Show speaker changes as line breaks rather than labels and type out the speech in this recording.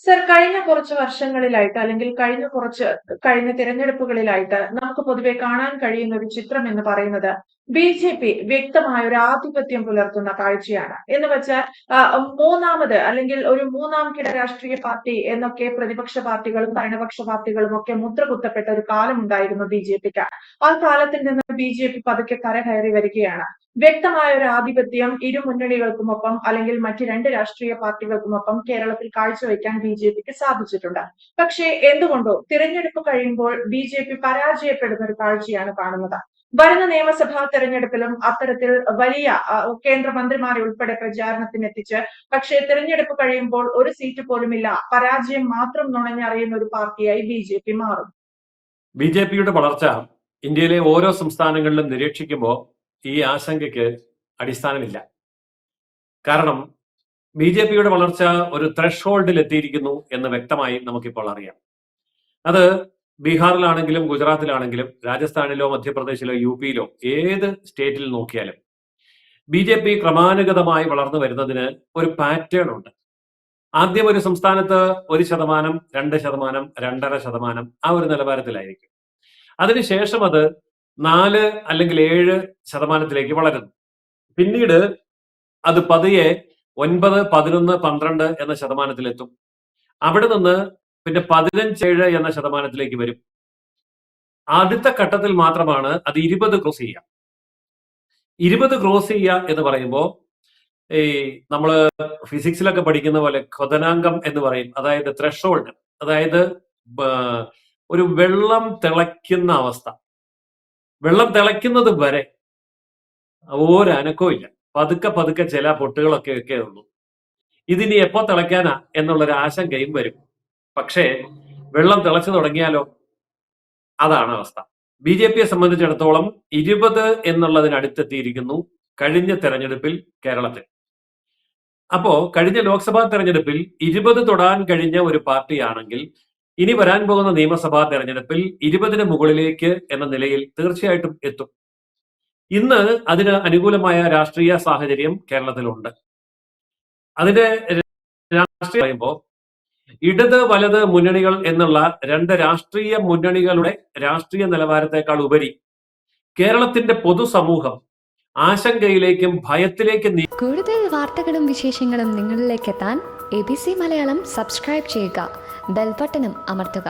Sir, കഴിഞ്ഞ കുറച്ച് വർഷങ്ങളിലായിട്ട് അല്ലെങ്കിൽ കഴിഞ്ഞ തിരഞ്ഞെടുപ്പുകളിലായിട്ട് നമുക്ക് പൊതുവെ കാണാൻ കഴിയുന്ന ഒരു ചിത്രം എന്ന് പറയുന്നത് ബി.ജെ.പി വ്യക്തമായ ഒരു ആധിപത്യം പുലർത്തുന്ന കാഴ്ചയാണ്. എന്ന് വെച്ചാൽ മൂന്നാമത് അല്ലെങ്കിൽ ഒരു മൂന്നാം കിട രാഷ്ട്രീയ പാർട്ടി എന്നൊക്കെ പ്രതിപക്ഷ പാർട്ടികളും ഭരണപക്ഷ പാർട്ടികളും ഒക്കെ മുദ്ര കുത്തപ്പെട്ട ഒരു കാലമുണ്ടായിരുന്നു ബി.ജെ.പിക്ക്. ആ കാലത്തിൽ നിന്ന് ബി.ജെ.പി പതുക്കെ കരകയറി വരികയാണ്. വ്യക്തമായ ഒരു ആധിപത്യം ഇരു മുന്നണികൾക്കുമൊപ്പം അല്ലെങ്കിൽ മറ്റ് രണ്ട് രാഷ്ട്രീയ പാർട്ടികൾക്കുമൊപ്പം കേരളത്തിൽ കാഴ്ചവെക്കാൻ ബി.ജെ.പിക്ക് സാധിച്ചിട്ടുണ്ട്. പക്ഷേ എന്തുകൊണ്ടോ തിരഞ്ഞെടുപ്പ് കഴിയുമ്പോൾ ബി.ജെ.പി പരാജയപ്പെടുന്ന ഒരു കാഴ്ചയാണ് കാണുന്നത്. വരുന്ന നിയമസഭാ തെരഞ്ഞെടുപ്പിലും അത്തരത്തിൽ വലിയ കേന്ദ്രമന്ത്രിമാരെ ഉൾപ്പെടെ പ്രചാരണത്തിനെത്തിച്ച് പക്ഷേ തിരഞ്ഞെടുപ്പ് കഴിയുമ്പോൾ ഒരു സീറ്റ് പോലുമില്ല, പരാജയം മാത്രം നുണഞ്ഞറിയുന്ന ഒരു പാർട്ടിയായി ബി.ജെ.പി മാറും.
ബി.ജെ.പിയുടെ വളർച്ച ഇന്ത്യയിലെ ഓരോ സംസ്ഥാനങ്ങളിലും നിരീക്ഷിക്കുമ്പോൾ ഈ ആശങ്കയ്ക്ക് അടിസ്ഥാനമില്ല. കാരണം ബി.ജെ.പിയുടെ വളർച്ച ഒരു ത്രെഷ് എത്തിയിരിക്കുന്നു എന്ന് വ്യക്തമായി നമുക്കിപ്പോൾ അറിയാം. അത് ബീഹാറിലാണെങ്കിലും ഗുജറാത്തിലാണെങ്കിലും രാജസ്ഥാനിലോ മധ്യപ്രദേശിലോ യു.പിയിലോ ഏത് സ്റ്റേറ്റിൽ നോക്കിയാലും ബി.ജെ.പി ക്രമാനുഗതമായി വളർന്നു വരുന്നതിന് ഒരു പാറ്റേൺ ഉണ്ട്. ആദ്യം ഒരു സംസ്ഥാനത്ത് 1%, 2%, 2.5% ആ ഒരു നിലവാരത്തിലായിരിക്കും. അതിനുശേഷം അത് 4 അല്ലെങ്കിൽ 7% വളരുന്നു. പിന്നീട് അത് പതിയെ 9, 11, 12 എന്ന ശതമാനത്തിലെത്തും. അവിടെ നിന്ന് പിന്നെ 15, 7 എന്ന ശതമാനത്തിലേക്ക് വരും. അടുത്ത ഘട്ടത്തിൽ മാത്രമാണ് അത് 20 ക്രോസ് ചെയ്യുക. 20 ക്രോസ് ചെയ്യുക എന്ന് പറയുമ്പോൾ ഈ നമ്മള് ഫിസിക്സിലൊക്കെ പഠിക്കുന്ന പോലെ ഖദനാങ്കം എന്ന് പറയും. അതായത് ത്രെഷോൾഡ്, അതായത് ഒരു വെള്ളം തിളയ്ക്കുന്ന അവസ്ഥ. വെള്ളം തിളയ്ക്കുന്നത് വരെ ഒരനക്കവും ഇല്ല. പതുക്കെ ചില പൊട്ടുകളൊക്കെ ഉള്ളൂ. ഇതിനി എപ്പോ തിളയ്ക്കാനാ എന്നുള്ളൊരു ആശങ്കയും വരും. പക്ഷേ വെള്ളം തിളച്ചു തുടങ്ങിയാലോ? അതാണ് അവസ്ഥ. ബി.ജെ.പിയെ സംബന്ധിച്ചിടത്തോളം 20 എന്നുള്ളതിനടുത്തെത്തിയിരിക്കുന്നു കഴിഞ്ഞ തെരഞ്ഞെടുപ്പിൽ കേരളത്തിൽ. അപ്പോ കഴിഞ്ഞ ലോക്സഭാ തെരഞ്ഞെടുപ്പിൽ 20 തൊടാൻ കഴിഞ്ഞ ഒരു പാർട്ടിയാണെങ്കിൽ ഇനി വരാൻ പോകുന്ന നിയമസഭാ തെരഞ്ഞെടുപ്പിൽ 20 മുകളിലേക്ക് എന്ന നിലയിൽ തീർച്ചയായിട്ടും എത്തും. ഇന്ന് അതിന് അനുകൂലമായ രാഷ്ട്രീയ സാഹചര്യം കേരളത്തിലുണ്ട്. അതിന്റെ രാഷ്ട്രീയം പറയുമ്പോൾ ഇടത് വലത് മുന്നണികൾ എന്നുള്ള രണ്ട് രാഷ്ട്രീയ മുന്നണികളുടെ രാഷ്ട്രീയ നിലവാരത്തെക്കാൾ ഉപരി കേരളത്തിന്റെ പൊതുസമൂഹം ആശങ്കയിലേക്കും ഭയത്തിലേക്കും
കൂടുതൽ വാർത്തകളും വിശേഷങ്ങളും നിങ്ങളിലേക്ക് എത്താൻ ABC മലയാളം സബ്സ്ക്രൈബ് ചെയ്യുക, ബെൽബട്ടനും അമർത്തുക.